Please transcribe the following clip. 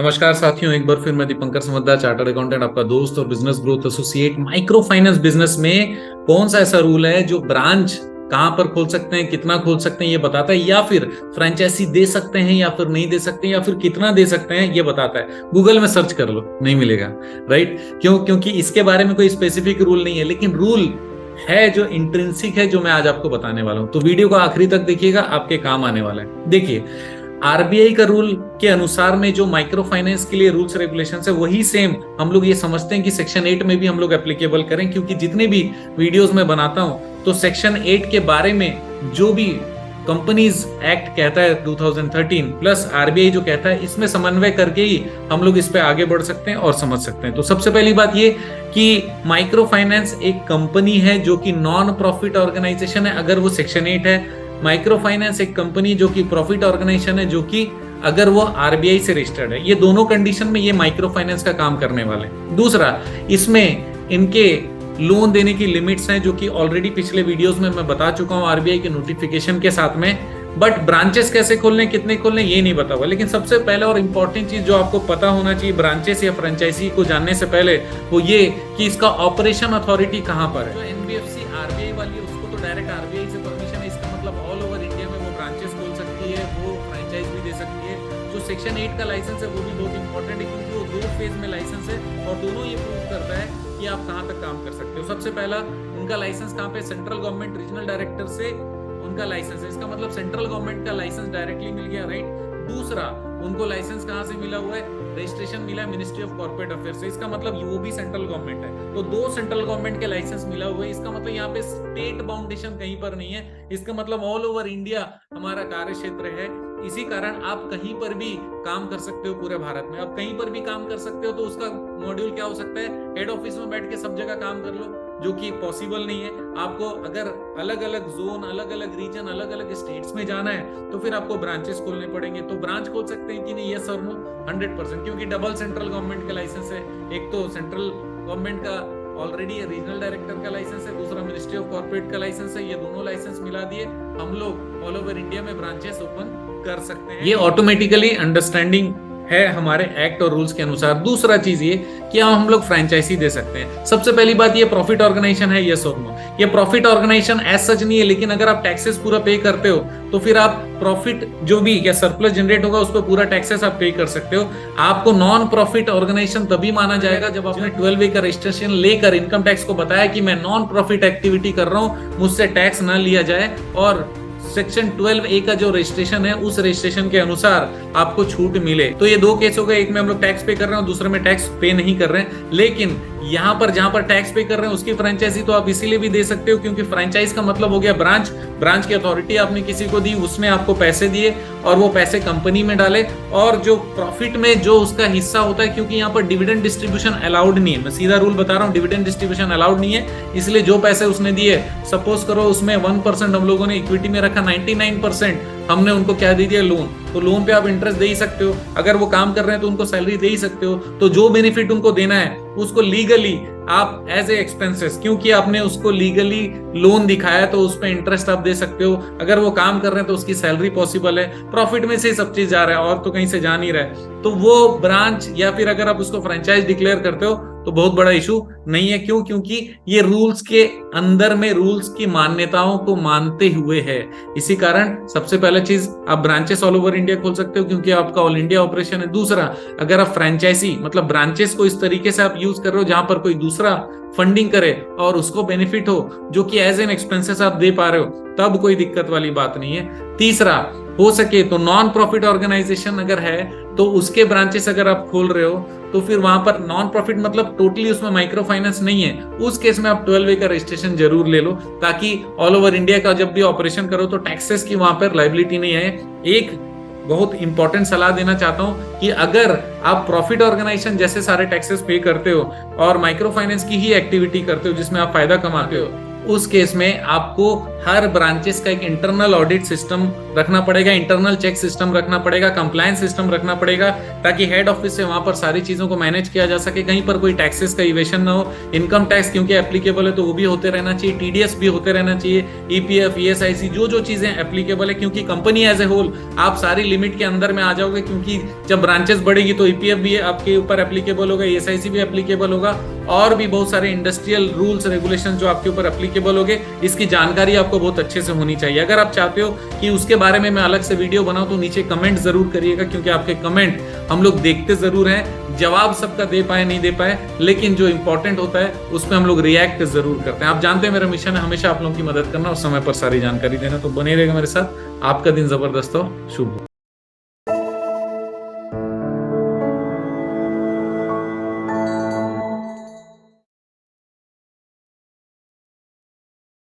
नमस्कार साथियों, एक बार फिर मैं दीपंकर समद्दार, चार्टर्ड अकाउंटेंट, आपका दोस्त और business growth associate. Micro finance business में कौन सा ऐसा रूल है जो ब्रांच कहां पर खोल सकते हैं, कितना खोल सकते हैं ये बताता है, या फिर फ्रेंचाइजी दे सकते हैं या फिर नहीं दे सकते हैं, या फिर कितना दे सकते हैं ये बताता है। गूगल में सर्च कर लो, नहीं मिलेगा। राइट? क्योंकि इसके बारे में कोई स्पेसिफिक रूल नहीं है, लेकिन रूल है जो इंट्रिंसिक है, जो मैं आज आपको बताने वाला हूं। तो वीडियो को आखिरी तक देखिएगा, आपके काम आने वाला है। देखिए, आरबीआई का रूल के अनुसार में जो माइक्रो फाइनेंस के लिए रूल्स रेगुलेशंस है, वही सेम हम लोग ये समझते हैं कि सेक्शन 8 में भी हम लोग एप्लीकेबल करें, क्योंकि जितने भी वीडियोस में बनाता हूं तो सेक्शन 8 के बारे में जो भी कंपनीज एक्ट कहता है 2013 प्लस आरबीआई जो कहता है, इसमें समन्वय करके ही हम लोग इस पे आगे बढ़ सकते हैं और समझ सकते हैं। तो सबसे पहली बात ये कि माइक्रो फाइनेंस एक कंपनी है जो कि नॉन प्रॉफिट ऑर्गेनाइजेशन है, अगर वो सेक्शन 8 है। माइक्रो फाइनेंस एक कंपनी जो कि प्रॉफिट ऑर्गेनाइजेशन है, जो कि अगर वो आरबीआई से रजिस्टर्ड है। ये दोनों कंडीशन में ये माइक्रो फाइनेंस का काम करने वाले हैं। दूसरा, इसमें इनके लोन देने की लिमिट्स हैं, जो कि ऑलरेडी पिछले वीडियोस में मैं बता चुका हूं आरबीआई के नोटिफिकेशन के साथ में। बट ब्रांचेस कैसे खोलने, कितने खोलने, ये नहीं बता हुआ। लेकिन सबसे पहले और इंपॉर्टेंट चीज जो आपको पता होना चाहिए ब्रांचेस या फ्रेंचाइजी को जानने से पहले, वो ये कि इसका ऑपरेशन अथॉरिटी कहां पर है। जो एनबीएफसी आरबीआई वाली है, उसको तो डायरेक्ट आरबीआई से परमिशन है। इसका मतलब ऑल ओवर इंडिया में वो ब्रांचेस खोल सकती है, वो फ्रेंचाइज भी दे सकती है। जो सेक्शन 8 का लाइसेंस है वो भी बहुत इंपॉर्टेंट है, क्योंकि वो 2 फेज में लाइसेंस है और दोनों ये प्रूव करता है कि आप कहां तक काम कर सकते हो। सबसे पहला, उनका लाइसेंस कहां पे, सेंट्रल गवर्नमेंट रीजनल डायरेक्टर से उनका लाइसेंस है। इसका मतलब सेंट्रल गवर्नमेंट का लाइसेंस डायरेक्टली मिल गया। राइट? दूसरा, उनको लाइसेंस कहां से मिला हुआ है, रजिस्ट्रेशन मिला है मिनिस्ट्री ऑफ कॉर्पोरेट अफेयर से। इसका मतलब वो भी सेंट्रल गवर्नमेंट है। तो 2 सेंट्रल गवर्नमेंट के लाइसेंस मिला हुआ है। इसका मतलब यहाँ पे स्टेट बाउंडेशन कहीं पर नहीं है। इसका मतलब ऑल ओवर इंडिया हमारा कार्य क्षेत्र है। इसी कारण आप कहीं पर भी काम कर सकते हो पूरे भारत में। अब कहीं पर भी काम कर सकते हो तो उसका मॉड्यूल क्या हो सकता है, हेड ऑफिस में बैठ के सब जगह काम कर लो, जो कि पॉसिबल नहीं है। आपको अगर अलग अलग जोन, अलग अलग रीजन, अलग अलग स्टेट्स में जाना है तो फिर आपको ब्रांचेस खोलने पड़ेंगे। तो ब्रांच खोल सकते हैं कि नहीं, यस और नो, 100%, क्योंकि डबल सेंट्रल गवर्नमेंट का लाइसेंस है। एक तो सेंट्रल गवर्नमेंट का ऑलरेडी रीजनल डायरेक्टर का लाइसेंस है, दूसरा मिनिस्ट्री ऑफ कॉर्पोरेट का लाइसेंस है। ये दोनों लाइसेंस मिला दिए, हम लोग ऑल ओवर इंडिया में ब्रांचेस ओपन कर सकते हैं। ये ऑटोमेटिकली अंडरस्टैंडिंग है हमारे एक्ट और रूल्स के अनुसार। दूसरा चीज ये कि हम लोग फ्रेंचाइजी दे सकते हैं। सबसे पहली बात, ये प्रॉफिट ऑर्गेनाइजेशन है, यस और नो। ये प्रॉफिट ऑर्गेनाइजेशन एज सच नहीं है, लेकिन अगर आप टैक्सेस पूरा पे करते हो तो फिर आप प्रॉफिट जो भी या सरप्लस जनरेट होगा उस पर पूरा टैक्सेस आप पे कर सकते हो। आपको नॉन प्रॉफिट ऑर्गेनाइजेशन तभी माना जाएगा जब आपने 12A का रजिस्ट्रेशन लेकर इनकम टैक्स को बताया कि मैं नॉन प्रॉफिट एक्टिविटी कर रहा हूं, मुझसे टैक्स ना लिया जाए, और सेक्शन 12A का जो रजिस्ट्रेशन है उस रजिस्ट्रेशन के अनुसार आपको छूट मिले। तो ये 2 केस हो गए, एक में हम लोग टैक्स पे कर रहे हैं, दूसरे में टैक्स पे नहीं कर रहे हैं। लेकिन यहाँ पर जहां पर टैक्स पे कर रहे हैं उसकी फ्रेंचाइजी तो आप इसीलिए भी दे सकते हो क्योंकि फ्रेंचाइज का मतलब हो गया ब्रांच। ब्रांच की अथॉरिटी आपने किसी को दी, उसने आपको पैसे दिए और वो पैसे कंपनी में डाले, और जो प्रॉफिट में जो उसका हिस्सा होता है, क्योंकि यहाँ पर डिविडेंड डिस्ट्रीब्यूशन अलाउड नहीं है, मैं सीधा रूल बता रहा हूँ, डिविडेंड डिस्ट्रीब्यूशन अलाउड नहीं है। इसलिए जो पैसे उसने दिए, सपोज करो उसमें 1% हम लोगों ने इक्विटी में रखा, 99% हमने उनको क्या दे दिया, लोन। तो लोन पे आप इंटरेस्ट दे ही सकते हो, अगर वो काम कर रहे हैं तो उनको सैलरी दे ही सकते हो। तो जो बेनिफिट उनको देना है उसको लीगली आप एज ए एक्सपेंसेस, क्योंकि आपने उसको लीगली लोन दिखाया तो उस पर इंटरेस्ट आप दे सकते हो। अगर वो काम कर रहे हैं तो उसकी सैलरी पॉसिबल है, प्रॉफिट में से सब चीज जा रहा है और तो कहीं से जा नहीं रहा है। तो वो ब्रांच या फिर अगर आप उसको फ्रेंचाइज डिक्लेयर करते हो तो बहुत बड़ा इशू नहीं है। क्यों? क्योंकि ये रूल्स के अंदर में रूल्स की मान्यताओं को मानते हुए है। इसी कारण सबसे पहला चीज, आप ब्रांचेस ऑल ओवर इंडिया खोल सकते हो क्योंकि आपका ऑल इंडिया ऑपरेशन है। दूसरा, अगर आप फ्रेंचाइजी मतलब ब्रांचेस को इस तरीके से आप यूज कर रहे हो जहां पर कोई दूसरा फंडिंग करे और उसको बेनिफिट हो, जो कि एज एन एक्सपेंसेस आप दे पा रहे हो, तब कोई दिक्कत वाली बात नहीं है। तीसरा, हो सके तो नॉन प्रॉफिट ऑर्गेनाइजेशन अगर है तो उसके ब्रांचेस अगर आप खोल रहे हो तो फिर वहां पर नॉन प्रॉफिट मतलब टोटली उसमें माइक्रो फाइनेंस नहीं है, उस केस में आप 12A का रजिस्ट्रेशन जरूर ले लो, ताकि ऑल ओवर इंडिया का जब भी ऑपरेशन करो तो टैक्सेस की वहां पर लायबिलिटी नहीं है। एक बहुत इंपॉर्टेंट सलाह देना चाहता हूं कि अगर आप प्रॉफिट ऑर्गेनाइजेशन जैसे सारे टैक्सेस पे करते हो और माइक्रो फाइनेंस की ही एक्टिविटी करते हो जिसमें आप फायदा कमाते हो, उस केस में आपको हर ब्रांचेस का एक इंटरनल ऑडिट सिस्टम रखना पड़ेगा, इंटरनल चेक सिस्टम रखना पड़ेगा, कंप्लायंस सिस्टम रखना पड़ेगा, ताकि हेड ऑफिस से वहां पर सारी चीजों को मैनेज किया जा सके, कहीं पर कोई टैक्सेस का इवेशन ना हो। इनकम टैक्स क्योंकि एप्लीकेबल है तो वो भी होते रहना चाहिए, टीडीएस भी होते रहना चाहिए, ईपीएफ, ईएसआईसी, जो चीजें एप्लीकेबल है, क्योंकि कंपनी एज ए होल आप सारी लिमिट के अंदर में आ जाओगे, क्योंकि जब ब्रांचेस बढ़ेगी तो ईपीएफ भी आपके ऊपर एप्लीकेबल होगा, ईएसआईसी भी एप्लीकेबल होगा, और भी बहुत सारे इंडस्ट्रियल रूल्स रेगुलेशन जो आपके ऊपर एप्लीकेबल होंगे। इसकी जानकारी आपको बहुत अच्छे से होनी चाहिए। अगर आप चाहते हो कि उसके बारे में मैं अलग से वीडियो बनाऊं तो नीचे कमेंट जरूर करिएगा, क्योंकि आपके कमेंट हम लोग देखते जरूर हैं, जवाब सबका दे पाए नहीं दे पाए, लेकिन जो इंपॉर्टेंट होता है उस पर हम लोग रिएक्ट जरूर करते हैं। आप जानते हैं मेरा मिशन है हमेशा आप लोगों की मदद करना और समय पर सारी जानकारी देना, तो बने रहेगा मेरे साथ। आपका दिन जबरदस्त हो, शुभ हो।